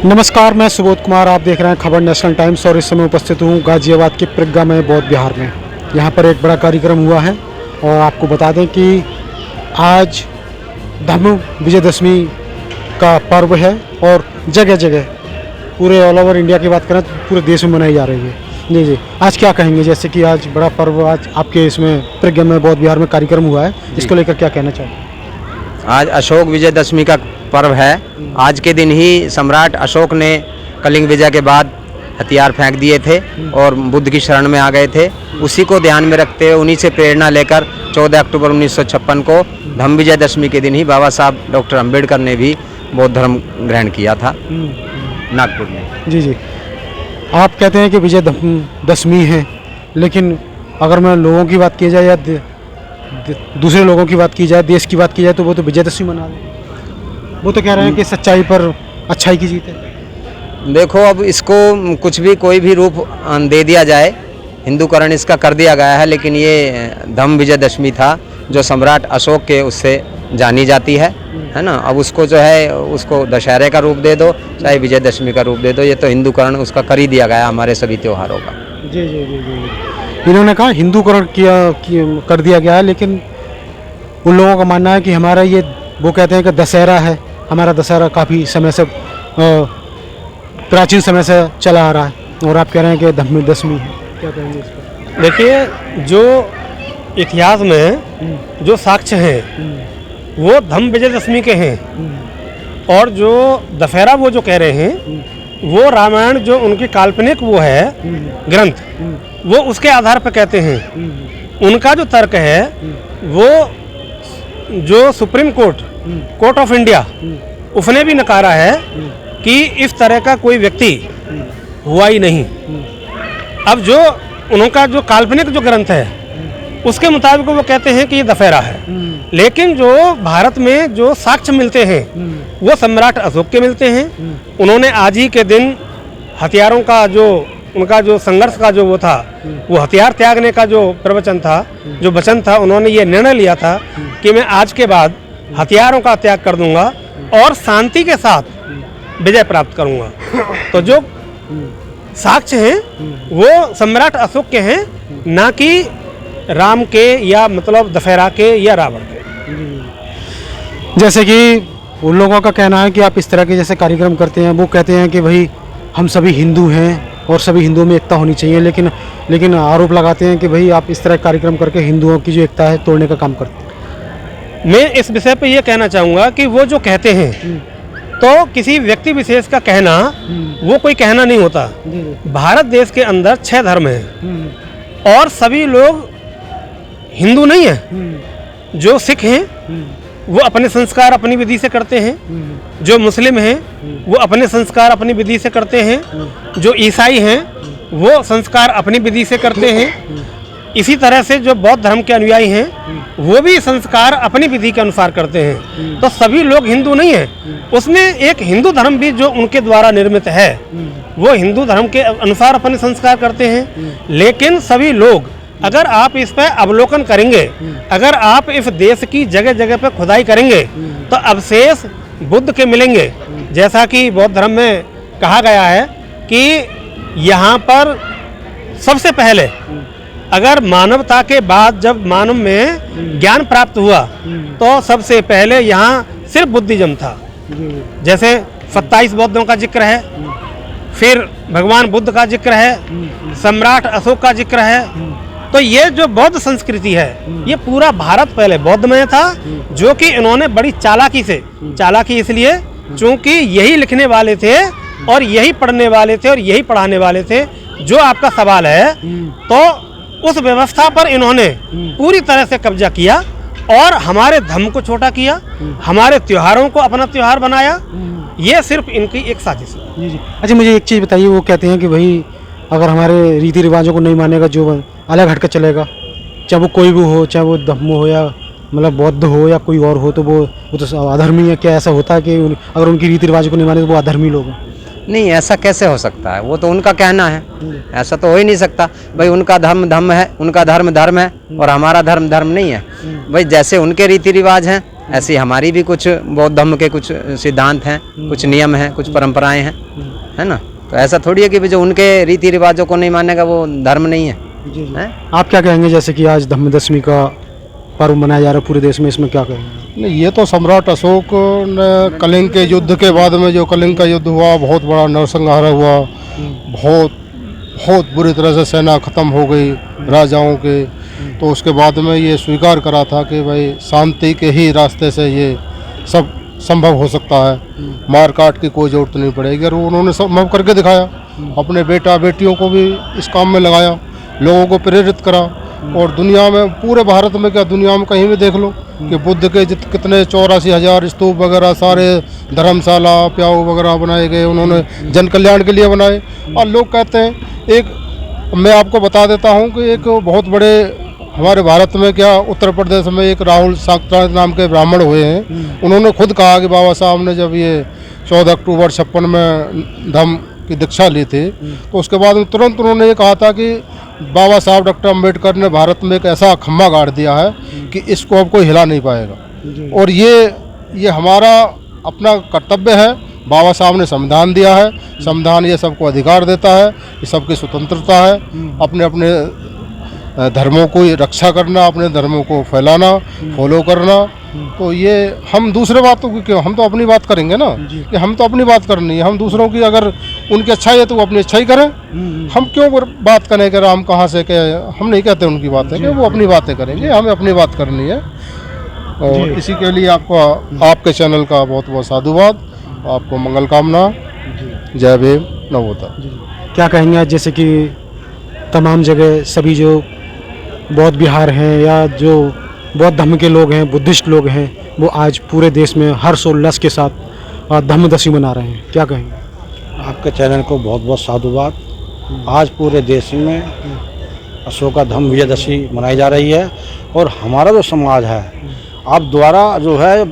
नमस्कार, मैं सुबोध कुमार। आप देख रहे हैं खबर नेशनल टाइम्स और इस समय उपस्थित हूँ गाजियाबाद के प्रज्ञा में बौद्ध विहार में। यहाँ पर एक बड़ा कार्यक्रम हुआ है और आपको बता दें कि आज धम्म विजयदशमी का पर्व है और जगह जगह पूरे ऑल ओवर इंडिया की बात करें तो पूरे देश में मनाई जा रही है। जी, आज क्या कहेंगे? जैसे कि आज बड़ा पर्व, आज आपके इसमें प्रज्ञा में बौद्ध विहार में कार्यक्रम हुआ है, इसको लेकर क्या कहना चाहेंगे? आज अशोक विजयदशमी का पर्व है। आज के दिन ही सम्राट अशोक ने कलिंग विजय के बाद हथियार फेंक दिए थे और बुद्ध की शरण में आ गए थे। उसी को ध्यान में रखते हुए, उन्हीं से प्रेरणा लेकर 14 अक्टूबर 1956 को धम्म विजयदशमी के दिन ही बाबा साहब डॉक्टर अम्बेडकर ने भी बौद्ध धर्म ग्रहण किया था नागपुर में। जी, आप कहते हैं कि विजयदशमी है, लेकिन अगर मैं लोगों की बात की जाए या दूसरे लोगों की बात की जाए, देश की बात की जाए, तो वो तो विजयदशमी मना रहे हैं। वो तो कह रहे हैं कि सच्चाई पर अच्छाई की जीत है। देखो, अब इसको कुछ भी कोई भी रूप दे दिया जाए, हिंदूकरण इसका कर दिया गया है, लेकिन ये धम्म विजयदशमी था जो सम्राट अशोक के उससे जानी जाती है ना। अब उसको जो है उसको दशहरे का रूप दे दो, चाहे विजयदशमी का रूप दे दो, ये तो हिंदूकरण उसका कर ही दिया गया हमारे सभी त्योहारों का। जी। इन्होंने कहा हिंदूकरण कर दिया गया है, लेकिन उन लोगों का मानना है कि हमारा ये, वो कहते हैं कि दशहरा है, हमारा दशहरा काफ़ी समय से प्राचीन समय से चला आ रहा है, और आप कह रहे हैं कि धम्म दशमी है। क्या कहेंगे इस पर? देखिए, जो इतिहास में जो साक्ष्य हैं वो धम्म विजयदशमी के हैं, और जो दशहरा वो जो कह रहे हैं वो रामायण जो उनकी काल्पनिक वो है ग्रंथ, वो उसके आधार पर कहते हैं। उनका जो तर्क है वो जो सुप्रीम कोर्ट ऑफ इंडिया, उसने भी नकारा है कि इस तरह का कोई व्यक्ति हुआ ही नहीं। अब जो उनका जो काल्पनिक जो ग्रंथ है उसके मुताबिक वो कहते हैं कि ये दशहरा है, लेकिन जो भारत में जो साक्ष्य मिलते हैं वो सम्राट अशोक के मिलते हैं। उन्होंने आज ही के दिन हथियारों का जो उनका जो संघर्ष का जो वो था, वो हथियार त्यागने का जो प्रवचन था, जो वचन था, उन्होंने ये निर्णय लिया था कि मैं आज के बाद हथियारों का त्याग कर दूंगा और शांति के साथ विजय प्राप्त करूंगा। तो जो साक्ष्य हैं वो सम्राट अशोक के हैं, ना कि राम के या मतलब दशहरा के या रावण के। जैसे कि उन लोगों का कहना है कि आप इस तरह के जैसे कार्यक्रम करते हैं, वो कहते हैं कि भाई हम सभी हिंदू हैं और सभी हिंदुओं में एकता होनी चाहिए, लेकिन आरोप लगाते हैं कि भाई आप इस तरह कार्यक्रम करके हिंदुओं की जो एकता है तोड़ने का काम करते हैं। मैं इस विषय पे ये कहना चाहूँगा कि वो जो कहते हैं तो किसी व्यक्ति विशेष का कहना वो कोई कहना नहीं होता। भारत देश के अंदर 6 धर्म हैं और सभी लोग हिंदू नहीं है। जो सिख हैं वो अपने संस्कार अपनी विधि से करते हैं, जो मुस्लिम हैं वो अपने संस्कार अपनी विधि से करते हैं, जो ईसाई हैं वो संस्कार अपनी विधि से करते हैं। इसी तरह से जो बौद्ध धर्म के अनुयायी हैं वो भी संस्कार अपनी विधि के अनुसार करते हैं। तो सभी लोग हिंदू नहीं हैं। उसमें एक हिंदू धर्म भी जो उनके द्वारा निर्मित है, वो हिंदू धर्म के अनुसार अपने संस्कार करते हैं। लेकिन सभी लोग, अगर आप इस पर अवलोकन करेंगे, अगर आप इस देश की जगह जगह पर खुदाई करेंगे तो अवशेष बुद्ध के मिलेंगे। जैसा कि बौद्ध धर्म में कहा गया है कि यहाँ पर सबसे पहले, अगर मानवता के बाद जब मानव में ज्ञान प्राप्त हुआ तो सबसे पहले यहाँ सिर्फ बुद्धिज्म था। जैसे 27 बौद्धों का जिक्र है, फिर भगवान बुद्ध का जिक्र है, सम्राट अशोक का जिक्र है। तो ये जो बौद्ध संस्कृति है ये पूरा भारत पहले बौद्धमय था, जो कि इन्होंने बड़ी चालाकी इसलिए क्योंकि यही लिखने वाले थे और यही पढ़ने वाले थे और यही पढ़ाने वाले थे। जो आपका सवाल है, तो उस व्यवस्था पर इन्होंने पूरी तरह से कब्जा किया और हमारे धर्म को छोटा किया, हमारे त्योहारों को अपना त्योहार बनाया। ये सिर्फ इनकी एक साजिश है। जी। अच्छा, मुझे एक चीज़ बताइए, वो कहते हैं कि भाई अगर हमारे रीति रिवाजों को नहीं मानेगा, जो अलग हट कर चलेगा, चाहे वो कोई भी हो, चाहे वो धम्म हो या मतलब बौद्ध हो या कोई और हो, तो वो तो अधर्मी है। क्या ऐसा होता है कि अगर उनकी रीति रिवाजों को नहीं माने तो वो अधर्मी लोग हैं? नहीं, ऐसा कैसे हो सकता है? वो तो उनका कहना है, ऐसा तो हो ही नहीं सकता। भाई उनका धर्म है, उनका धर्म है और हमारा धर्म नहीं है। भाई जैसे उनके रीति रिवाज हैं ऐसी हमारी भी कुछ बौद्ध धर्म के कुछ सिद्धांत हैं, कुछ नियम हैं, कुछ परंपराएं हैं, है ना। तो ऐसा थोड़ी है कि जो उनके रीति रिवाजों को नहीं मानेगा वो धर्म नहीं है, हैं? आप क्या कहेंगे, जैसे कि आज धम्मदशमी का पर्व मनाया जा रहा है पूरे देश में, इसमें क्या कहेंगे? नहीं, ये तो सम्राट अशोक ने कलिंग के युद्ध के बाद में जो कलिंग का युद्ध हुआ, बहुत बड़ा नरसंहार हुआ, बहुत बुरी तरह से सेना ख़त्म हो गई राजाओं के। तो उसके बाद में ये स्वीकार करा था कि भाई शांति के ही रास्ते से ये सब संभव हो सकता है, मार काट की कोई ज़रूरत नहीं पड़ेगी। और उन्होंने संभव करके दिखाया, अपने बेटा बेटियों को भी इस काम में लगाया, लोगों को प्रेरित करा। और दुनिया में, पूरे भारत में क्या, दुनिया में कहीं भी देख लो कि बुद्ध के कितने 84,000 स्तूप वगैरह, सारे धर्मशाला प्याऊ वगैरह बनाए गए, उन्होंने जन कल्याण के लिए बनाए। और लोग कहते हैं, एक मैं आपको बता देता हूँ कि एक बहुत बड़े हमारे भारत में क्या, उत्तर प्रदेश में एक राहुल साकरात नाम के ब्राह्मण हुए हैं, उन्होंने खुद कहा कि बाबा साहब ने जब ये 14 अक्टूबर 56 में धम्म की दीक्षा ली थी, तो उसके बाद तुरंत उन्होंने ये कहा था कि बाबा साहब डॉक्टर अम्बेडकर ने भारत में एक ऐसा खम्भा गाड़ दिया है कि इसको अब कोई हिला नहीं पाएगा। और ये हमारा अपना कर्तव्य है। बाबा साहब ने संविधान दिया है, संविधान ये सबको अधिकार देता है, ये सबकी स्वतंत्रता है, अपने अपने धर्मों को रक्षा करना, अपने धर्मों को फैलाना, फॉलो करना। तो ये हम दूसरे बातों की क्यों, हम तो अपनी बात करेंगे ना, कि हम तो अपनी बात करनी है। हम दूसरों की अगर उनकी अच्छाई है तो वो अपनी अच्छाई करें, हम क्यों बात करें कि राम कहाँ से, क्या हम नहीं कहते उनकी बातें, कि वो अपनी बातें करेंगे, हमें अपनी बात करनी है। और इसी के लिए आपको, आपके चैनल का बहुत बहुत साधुवाद, आपको मंगल कामना। जय भीम, नवोता। क्या कहेंगे आज, जैसे कि तमाम जगह सभी जो बौद्ध विहार हैं या जो बौद्ध धर्म के लोग हैं, बुद्धिस्ट लोग हैं, वो आज पूरे देश में हर्षोल्लास के साथ धम्मदशमी मना रहे हैं, क्या कहेंगे? आपके चैनल को बहुत बहुत साधुवाद। आज पूरे देश में अशोका धम्म विजयदशमी मनाई जा रही है और हमारा जो समाज है आप द्वारा जो है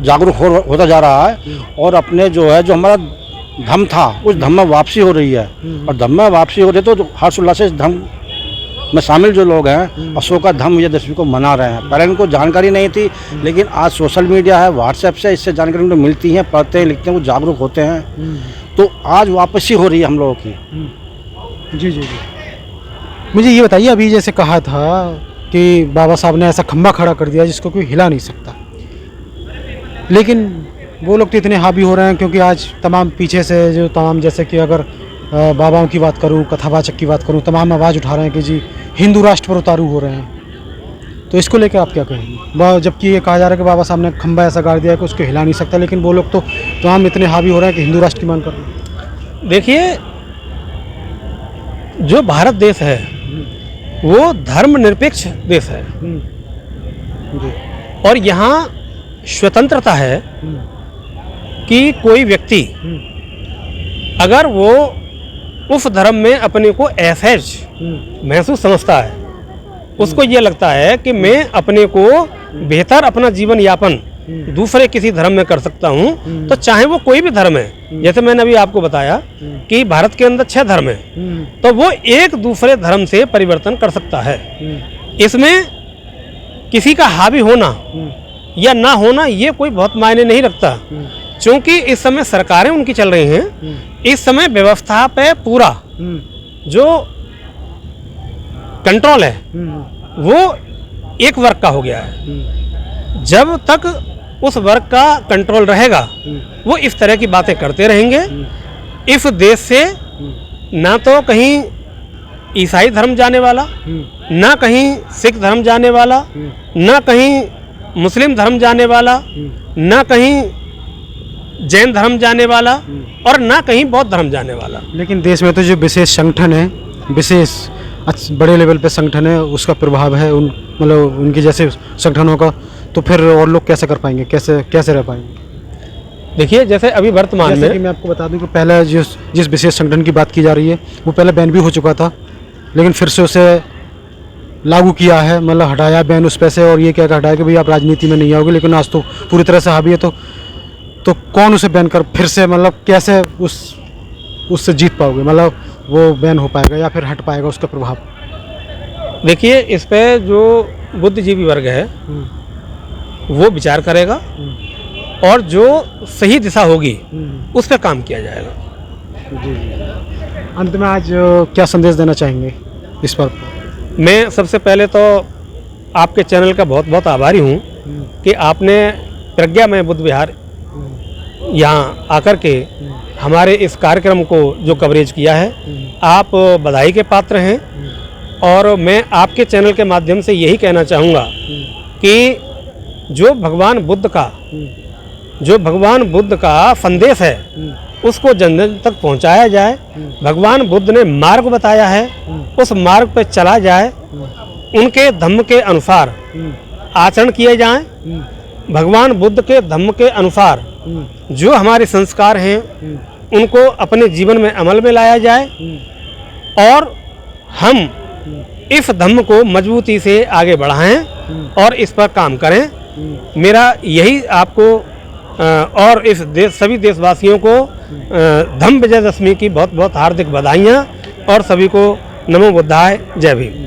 जागरूक होता जा रहा है और अपने जो है, जो हमारा धम्म था उस धम्म में वापसी हो रही है। और धम्म में वापसी हो रही है तो हर्षोल्लास से धम्म में शामिल जो लोग हैं अशोका धम्म विजयदशमी को मना रहे हैं। पहले इनको जानकारी नहीं थी, लेकिन आज सोशल मीडिया है, व्हाट्सएप से इससे जानकारी उनको मिलती है, पढ़ते हैं, लिखते हैं, वो जागरूक होते हैं। तो आज वापसी हो रही है हम लोगों की। जी। मुझे ये बताइए, अभी जैसे कहा था कि बाबा साहब ने ऐसा खंभा खड़ा कर दिया जिसको कोई हिला नहीं सकता, लेकिन वो लोग तो इतने हावी हो रहे हैं क्योंकि आज तमाम पीछे से जो तमाम, जैसे कि अगर बाबाओं की बात करूं, कथावाचक की बात करूं, तमाम आवाज़ उठा रहे हैं कि जी हिंदू राष्ट्र पर उतारू हो रहे हैं। तो इसको लेकर आप क्या कहेंगे? जबकि ये कहा जा रहा है कि बाबा साहब ने खंभा ऐसा गाड़ दिया है कि उसको हिला नहीं सकता, लेकिन वो लोग तो तमाम इतने हावी हो रहे हैं कि हिंदू राष्ट्र की मांग कर रहे हैं। देखिए, जो भारत देश है वो धर्मनिरपेक्ष देश है और यहाँ स्वतंत्रता है कि कोई व्यक्ति अगर वो उस धर्म में अपने को असहज महसूस समझता है, उसको ये लगता है कि मैं अपने को बेहतर अपना जीवन यापन दूसरे किसी धर्म में कर सकता हूँ, तो चाहे वो कोई भी धर्म है। जैसे मैंने अभी आपको बताया कि भारत के अंदर 6 धर्म है, तो वो एक दूसरे धर्म से परिवर्तन कर सकता है। इसमें किसी का हावी होना या ना होना ये कोई बहुत मायने नहीं रखता, क्योंकि इस समय सरकारें उनकी चल रही हैं। इस समय व्यवस्था पे पूरा जो कंट्रोल है वो एक वर्ग का हो गया है। जब तक उस वर्ग का कंट्रोल रहेगा वो इस तरह की बातें करते रहेंगे। इस देश से ना तो कहीं ईसाई धर्म जाने वाला, ना कहीं सिख धर्म जाने वाला, ना कहीं मुस्लिम धर्म जाने वाला, ना कहीं जैन धर्म जाने वाला और ना कहीं बौद्ध धर्म जाने वाला। लेकिन देश में तो जो विशेष संगठन है, विशेष बड़े लेवल पे संगठन है, उसका प्रभाव है मतलब उनके जैसे संगठनों का, तो फिर और लोग कैसे कर पाएंगे, कैसे रह पाएंगे? देखिए, जैसे अभी वर्तमान में, कि मैं आपको बता दूं कि पहले जिस विशेष संगठन की बात की जा रही है वो पहले बैन भी हो चुका था, लेकिन फिर से उसे लागू किया है, मतलब हटाया बैन उस पे से, और ये क्या हटाया कि भाई आप राजनीति में नहीं आओगे। लेकिन आज तो पूरी तरह से हावी है, तो कौन उसे बैन कर फिर से, मतलब कैसे उससे जीत पाओगे, मतलब वो बैन हो पाएगा या फिर हट पाएगा उसका प्रभाव? देखिए, इस पे जो बुद्धिजीवी वर्ग है वो विचार करेगा और जो सही दिशा होगी उस पर काम किया जाएगा। जी जी। अंत में आज क्या संदेश देना चाहेंगे इस पर? मैं सबसे पहले तो आपके चैनल का बहुत बहुत आभारी हूँ कि आपने प्रज्ञामय बुद्ध विहार यहाँ आकर के हमारे इस कार्यक्रम को जो कवरेज किया है, आप बधाई के पात्र हैं। और मैं आपके चैनल के माध्यम से यही कहना चाहूँगा कि जो भगवान बुद्ध का संदेश है उसको जन जन तक पहुँचाया जाए। भगवान बुद्ध ने मार्ग बताया है, उस मार्ग पर चला जाए, उनके धम्म के अनुसार आचरण किए जाएं। भगवान बुद्ध के धम्म के अनुसार जो हमारे संस्कार हैं उनको अपने जीवन में अमल में लाया जाए और हम इस धम्म को मजबूती से आगे बढ़ाएं और इस पर काम करें। मेरा यही आपको और इस सभी देशवासियों को धम्म विजयदशमी की बहुत बहुत हार्दिक बधाइयाँ और सभी को नमो बुद्धाय, जय भीम।